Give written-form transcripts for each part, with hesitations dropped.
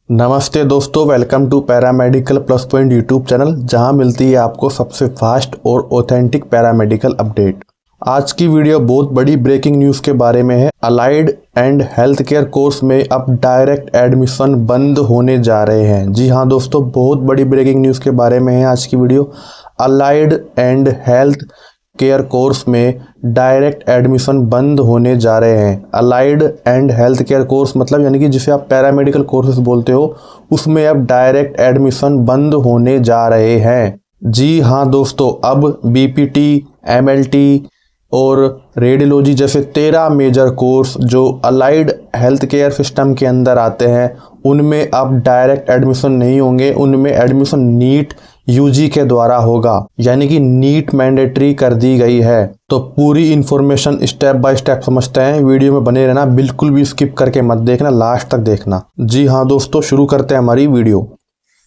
नमस्ते दोस्तों, welcome to paramedical plus point YouTube channel, जहां मिलती है आपको सबसे फास्ट और ऑथेंटिक पैरामेडिकल अपडेट। आज की वीडियो बहुत बड़ी ब्रेकिंग न्यूज़ के बारे में है। Allied and health care course में अब डायरेक्ट एडमिशन बंद होने जा रहे हैं। जी हाँ दोस्तों, बहुत बड़ी ब्रेकिंग न्यूज़ के बारे में है आज की video. Allied and health care course में डायरेक्ट एडमिशन बंद होने जा रहे हैं। Allied and health care course मतलब यानी कि जिसे आप पैरामेडिकल कोर्सेज बोलते हो, उसमें अब डायरेक्ट एडमिशन बंद होने जा रहे हैं। जी हाँ दोस्तों, अब बीपीटी, एमएलटी और रेडियोलॉजी जैसे 13 मेजर कोर्स जो अलाइड हेल्थ केयर सिस्टम के अंदर आते हैं, उनमें अब डायरेक्ट एडमिशन नहीं होंगे। उनमें एडमिशन नीट यूजी के द्वारा होगा, यानी कि नीट मैंडेटरी कर दी गई है। तो पूरी इन्फॉर्मेशन स्टेप बाय स्टेप समझते हैं। वीडियो में बने रहना, बिल्कुल भी स्किप करके मत देखना, लास्ट तक देखना। जी हाँ दोस्तों, शुरू करते हैं हमारी वीडियो।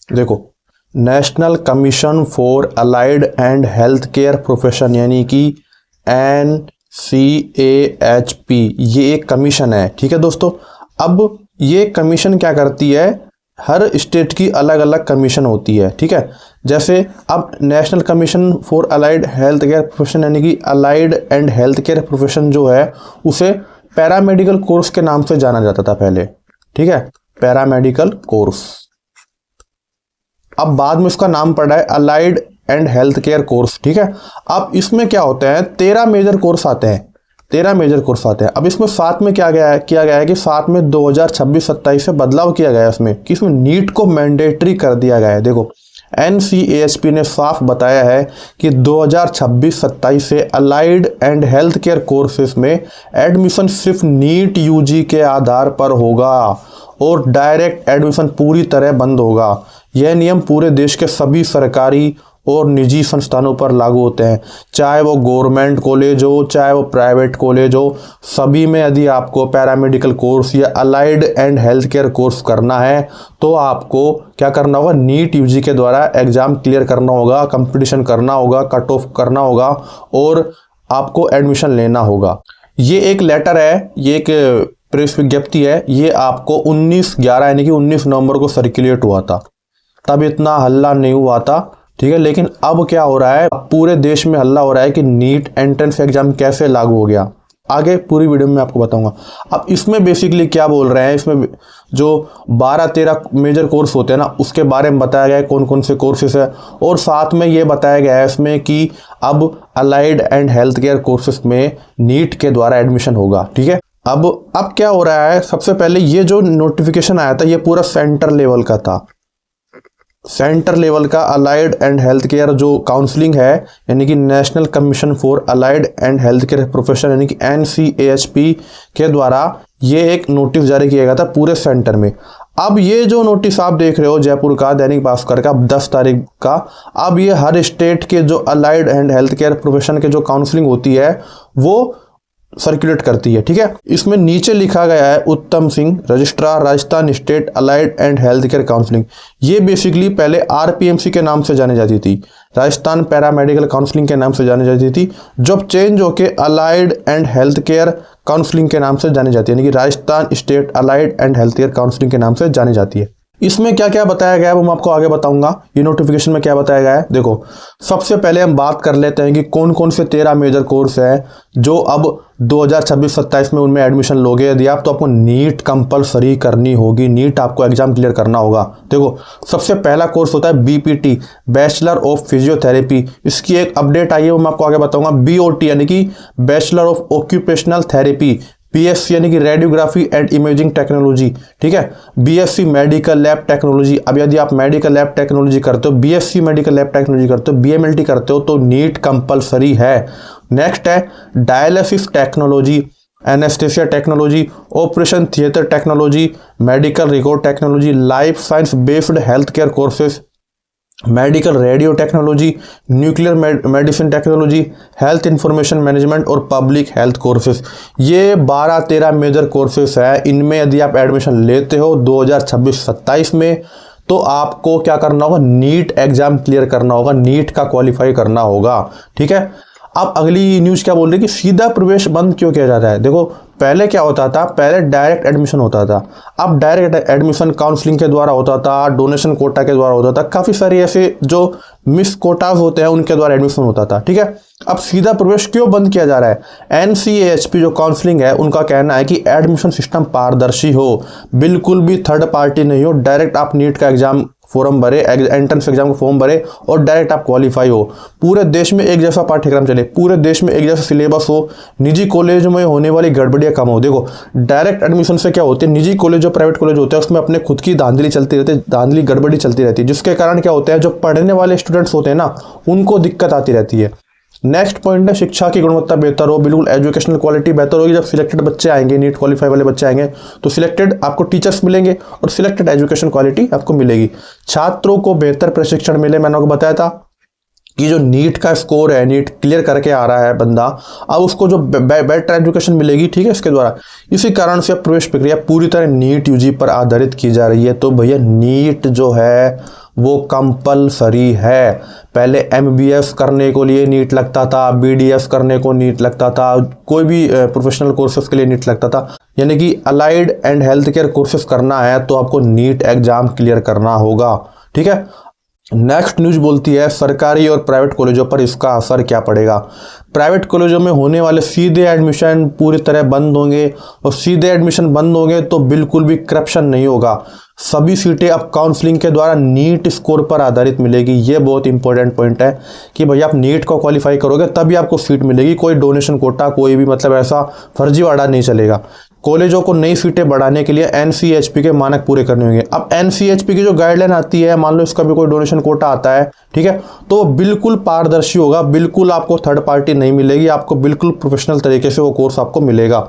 देखो, national commission for allied and health care profession यानी कि NCAHP, ये एक कमीशन है। ठीक है दोस्तों, अब ये कमीशन क्या करती है, हर स्टेट की अलग अलग कमीशन होती है। ठीक है, जैसे अब national commission for allied health care profession यानी कि allied and health care profession जो है, उसे पैरामेडिकल कोर्स के नाम से जाना जाता था पहले। ठीक है, पैरामेडिकल कोर्स। अब बाद में उसका नाम पड़ा है allied and health care course. ठीक है, अब इसमें क्या होते हैं, 13 मेजर कोर्स आते हैं। 13 मेजर कोर्स आते हैं। अब इसमें साथ में किया गया है कि साथ में 2026-27 से बदलाव किया गया है इसमें, कि इसमें नीट को मैंडेटरी कर दिया गया है। देखो, NCAHP ने साफ बताया है कि 2026-27 से allied and health care courses में एडमिशन सिर्फ नीट यूजी के आधार पर होगा और डायरेक्ट एडमिशन पूरी तरह बंद होगा। यह नियम पूरे देश के सभी सरकारी और निजी संस्थानों पर लागू होते हैं, चाहे वो गवर्नमेंट कॉलेज हो, चाहे वो प्राइवेट कॉलेज हो। सभी में यदि आपको पैरामेडिकल कोर्स या allied and health care course करना है तो आपको क्या करना होगा, नीट यूजी के द्वारा एग्जाम क्लियर करना होगा, कंपटीशन करना होगा, कट ऑफ करना होगा और आपको एडमिशन लेना होगा। ये एक लेटर है, ये एक प्रेस विज्ञप्ति है। ये आपको 19/11 यानी कि 19 नवंबर को सर्कुलेट हुआ था। तब इतना हल्ला नहीं हुआ था। ठीक है, लेकिन अब क्या हो रहा है, पूरे देश में हल्ला हो रहा है कि नीट एंट्रेंस एग्जाम कैसे लागू हो गया। आगे पूरी वीडियो में आपको बताऊंगा। अब इसमें बेसिकली क्या बोल रहे हैं, इसमें जो 12-13 मेजर कोर्स होते हैं ना, उसके बारे में बताया गया है कौन कौन से कोर्सेस है, और साथ में ये बताया गया है इसमें कि अब allied and health care courses में नीट के द्वारा एडमिशन होगा। ठीक है, अब क्या हो रहा है, सबसे पहले ये जो नोटिफिकेशन आया था, ये पूरा सेंटर लेवल का था। सेंटर लेवल का अलाइड एंड हेल्थ केयर जो काउंसलिंग है, यानी कि national commission for allied and health care profession यानी कि NCAHP के द्वारा ये एक नोटिस जारी किया गया था पूरे सेंटर में। अब ये जो नोटिस आप देख रहे हो जयपुर का, दैनिक भास्कर का 10 तारीख का, अब ये हर स्टेट के जो allied and health care profession के जो काउंसलिंग होती है वो सर्कुलेट करती है। ठीक है, इसमें नीचे लिखा गया है उत्तम Singh, registrar Rajasthan state allied and health care counselling. ये बेसिकली पहले RPMC के नाम से जानी जाती थी, राजस्थान पैरामेडिकल काउंसलिंग के नाम से जानी जाती थी, जब चेंज होके allied and health care counselling के नाम से जानी जाती है, यानी कि Rajasthan state allied and health care counselling के नाम से जानी जाती है। इसमें क्या क्या बताया गया है वो मैं आपको आगे बताऊंगा। ये नोटिफिकेशन में क्या बताया गया है, देखो सबसे पहले हम बात कर लेते हैं कि कौन कौन से 13 मेजर कोर्स हैं जो अब 2026-27 में उनमें एडमिशन लोगे यदि आप, तो आपको नीट कंपलसरी करनी होगी, नीट आपको एग्जाम क्लियर करना होगा। देखो, सबसे पहला कोर्स होता है BPT, बैचलर ऑफ फिजियोथेरेपी। इसकी एक अपडेट आई है, वो मैं आपको आगे बताऊंगा। BOT यानी कि bachelor of occupational therapy. PSC यानी कि रेडियोग्राफी एंड इमेजिंग टेक्नोलॉजी। ठीक है, BSc मेडिकल लैब टेक्नोलॉजी। अब यदि आप मेडिकल लैब टेक्नोलॉजी करते हो, BSc मेडिकल लैब टेक्नोलॉजी करते हो, BMLT करते हो, तो नीट कंपलसरी है। नेक्स्ट है dialysis technology, anaesthesia technology, operation theatre technology, medical record technology, life science based health care courses, medical radio technology, nuclear medicine technology, health information management और public health courses. ये 12-13 major courses है। इनमें यदि आप admission लेते हो 2026-27 में, तो आपको क्या करना होगा, नीट एग्जाम क्लियर करना होगा, नीट का क्वालिफाई करना होगा। ठीक है, अब अगली न्यूज़ क्या बोल रही है कि सीधा प्रवेश बंद क्यों किया जाता है। देखो, पहले क्या होता था, पहले डायरेक्ट एडमिशन होता था। अब डायरेक्ट एडमिशन काउंसलिंग के द्वारा होता था, डोनेशन कोटा के द्वारा होता था, काफ़ी सारी ऐसे जो मिस कोटाज होते हैं उनके द्वारा एडमिशन होता था, ठीक है। अब सीधा प्रवेश क्यों बंद किया जा रहा है? NCAHP जो काउंसलिंग है उनका कहना है कि एडमिशन सिस्टम पारदर्शी हो, बिल्कुल भी थर्ड पार्टी नहीं हो। डायरेक्ट आप नीट का एग्जाम फॉर्म भरे, एंट्रेंस एग्जाम का फॉर्म भरे और डायरेक्ट आप क्वालिफाई हो। पूरे देश में एक जैसा पाठ्यक्रम चले, पूरे देश में एक जैसा सिलेबस हो, निजी कॉलेज में होने वाली गड़बड़ियाँ कम हो। देखो डायरेक्ट एडमिशन से क्या होती है, निजी कॉलेज जो प्राइवेट कॉलेज होते हैं उसमें अपने खुद की धांधली चलती रहती है, धांधली गड़बड़ी चलती रहती है, जिसके कारण क्या होता है, जो पढ़ने वाले स्टूडेंट्स होते हैं ना उनको दिक्कत आती रहती है। नेक्स्ट पॉइंट है शिक्षा की गुणवत्ता बेहतर हो। बिल्कुल एजुकेशनल क्वालिटी बेहतर होगी जब सिलेक्टेड बच्चे आएंगे, नीट क्वालिफाई वाले बच्चे आएंगे तो सिलेक्टेड आपको टीचर्स मिलेंगे और सिलेक्टेड एजुकेशन क्वालिटी आपको मिलेगी। छात्रों को बेहतर प्रशिक्षण मिले। मैंने आपको बताया था कि जो नीट का स्कोर है, नीट क्लियर करके आ रहा है बंदा, अब उसको जो बेटर एजुकेशन मिलेगी, ठीक है, इसके द्वारा। इसी कारण से अब प्रवेश प्रक्रिया पूरी तरह नीट यूजी पर आधारित की जा रही है। तो भैया नीट जो है वो कंपलसरी है। पहले MBS करने को लिए नीट लगता था, BDS करने को नीट लगता था, कोई भी प्रोफेशनल कोर्सेज के लिए नीट लगता था। यानी कि allied and health care courses करना है तो आपको नीट एग्जाम क्लियर करना होगा, ठीक है। नेक्स्ट न्यूज बोलती है सरकारी और प्राइवेट कॉलेजों पर इसका असर क्या पड़ेगा। प्राइवेट कॉलेजों में होने वाले सीधे एडमिशन पूरी तरह बंद होंगे और सीधे एडमिशन बंद होंगे तो बिल्कुल भी करप्शन नहीं होगा। सभी सीटें अब काउंसलिंग के द्वारा नीट स्कोर पर आधारित मिलेगी। ये बहुत इंपॉर्टेंट पॉइंट है कि भैया आप नीट को क्वालिफाई करोगे तभी आपको सीट मिलेगी। कोई डोनेशन कोटा, कोई भी मतलब ऐसा फर्जीवाड़ा नहीं चलेगा। कॉलेजों को नई सीटें बढ़ाने के लिए NCHP के मानक पूरे करने होंगे। अब NCHP की जो गाइडलाइन आती है, मान लो इसका भी कोई डोनेशन कोटा आता है, ठीक है, तो बिल्कुल पारदर्शी होगा, बिल्कुल आपको थर्ड पार्टी नहीं मिलेगी, आपको बिल्कुल प्रोफेशनल तरीके से वो कोर्स आपको मिलेगा।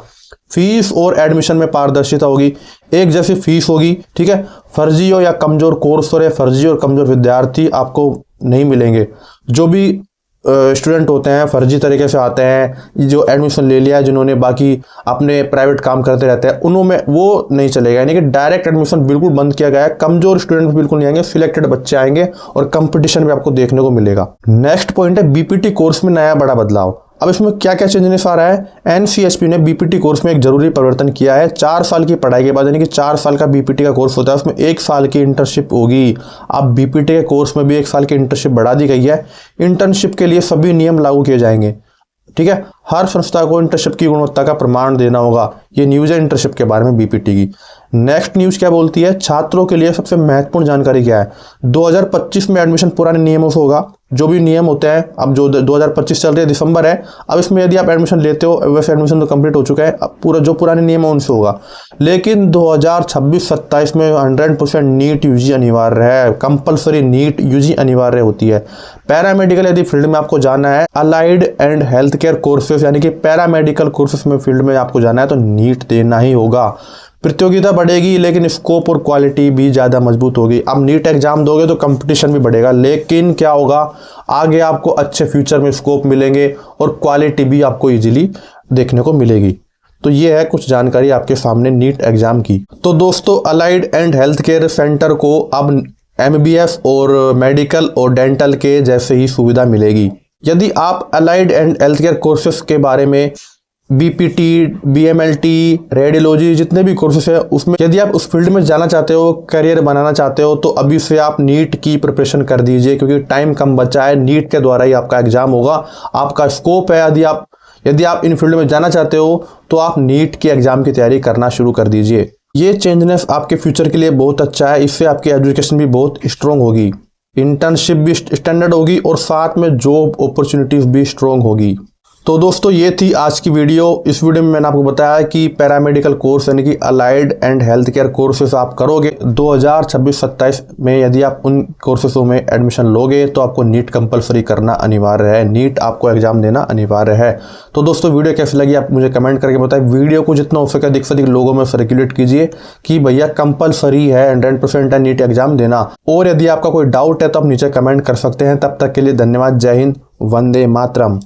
फीस और एडमिशन में पारदर्शिता होगी, एक जैसी फीस होगी, ठीक है। फर्जी हो या कमजोर कोर्स हो, फर्जी और कमजोर विद्यार्थी आपको नहीं मिलेंगे। जो भी स्टूडेंट होते हैं फर्जी तरीके से आते हैं, जो एडमिशन ले लिया है, जिन्होंने बाकी अपने प्राइवेट काम करते रहते हैं, उनमें वो नहीं चलेगा। यानी कि डायरेक्ट एडमिशन बिल्कुल बंद किया गया है। कमजोर स्टूडेंट बिल्कुल नहीं आएंगे, सिलेक्टेड बच्चे आएंगे और कंपटीशन भी आपको देखने को मिलेगा। नेक्स्ट पॉइंट है BPT कोर्स में नया बड़ा बदलाव। अब इसमें क्या क्या चेंजेस आ रहा है? NCHP ने BPT कोर्स में एक जरूरी परिवर्तन किया है। 4 साल की पढ़ाई के बाद, यानी कि 4 साल का BPT का कोर्स होता है, उसमें 1 साल की इंटर्नशिप होगी। अब BPT के कोर्स में भी 1 साल की इंटर्नशिप बढ़ा दी गई है। इंटर्नशिप के लिए सभी नियम लागू किए जाएंगे, ठीक है। हर संस्था को इंटर्नशिप की गुणवत्ता का प्रमाण देना होगा। ये न्यूज है इंटर्नशिप के बारे में BPT की। नेक्स्ट न्यूज क्या बोलती है? छात्रों के लिए सबसे महत्वपूर्ण जानकारी क्या है? 2025 में एडमिशन पुराने नियमों से होगा। जो भी नियम होते हैं, अब जो 2025 चल रही है, दिसंबर है, अब इसमें यदि आप एडमिशन लेते हो, वैसे एडमिशन तो कंप्लीट हो चुका है, अब पूरा जो पुराने नियम है उनसे होगा। लेकिन 2026-27 में 100% नीट यूजी अनिवार्य है। कंपलसरी नीट यूजी अनिवार्य होती है। पैरामेडिकल यदि फील्ड में आपको जाना है, allied and health care courses यानी कि पैरामेडिकल कोर्सेज में फील्ड में आपको जाना है तो नीट देना ही होगा। प्रतियोगिता बढ़ेगी लेकिन स्कोप और क्वालिटी भी ज़्यादा मजबूत होगी। अब नीट एग्जाम दोगे तो कंपटीशन भी बढ़ेगा, लेकिन क्या होगा, आगे आपको अच्छे फ्यूचर में स्कोप मिलेंगे और क्वालिटी भी आपको इजीली देखने को मिलेगी। तो ये है कुछ जानकारी आपके सामने नीट एग्जाम की। तो दोस्तों, allied and health care centre को अब MBS और मेडिकल और डेंटल के जैसे ही सुविधा मिलेगी। यदि आप allied and health care courses के बारे में BPT, BMLT, रेडियोलॉजी, जितने भी कोर्सेस है उसमें यदि आप उस फील्ड में जाना चाहते हो, करियर बनाना चाहते हो, तो अभी से आप नीट की प्रिपरेशन कर दीजिए, क्योंकि टाइम कम बचा है। नीट के द्वारा ही आपका एग्जाम होगा। आपका स्कोप है, यदि आप इन फील्ड में जाना चाहते हो तो आप नीट की एग्जाम की तैयारी करना शुरू कर दीजिए। ये चेंजनेस आपके फ्यूचर के लिए बहुत अच्छा है। इससे आपकी एजुकेशन भी बहुत स्ट्रॉन्ग होगी, इंटर्नशिप भी स्टैंडर्ड होगी और साथ में जॉब अपॉर्चुनिटीज भी स्ट्रॉन्ग होगी। तो दोस्तों, ये थी आज की वीडियो। इस वीडियो में मैंने आपको बताया कि पैरामेडिकल कोर्स यानी कि allied and health care courses आप करोगे 2026-27 में, यदि आप उन कोर्सेसों में एडमिशन लोगे तो आपको नीट कंपलसरी करना अनिवार्य है। नीट आपको एग्जाम देना अनिवार्य है। तो दोस्तों, वीडियो कैसी लगी आप मुझे कमेंट करके बताएं। वीडियो को जितना हो सके अधिक से अधिक लोगों में सर्कुलेट कीजिए कि भैया कंपलसरी है, 100% है नीट एग्जाम देना। और यदि आपका कोई डाउट है तो आप नीचे कमेंट कर सकते हैं। तब तक के लिए धन्यवाद। जय हिंद, वंदे मातरम।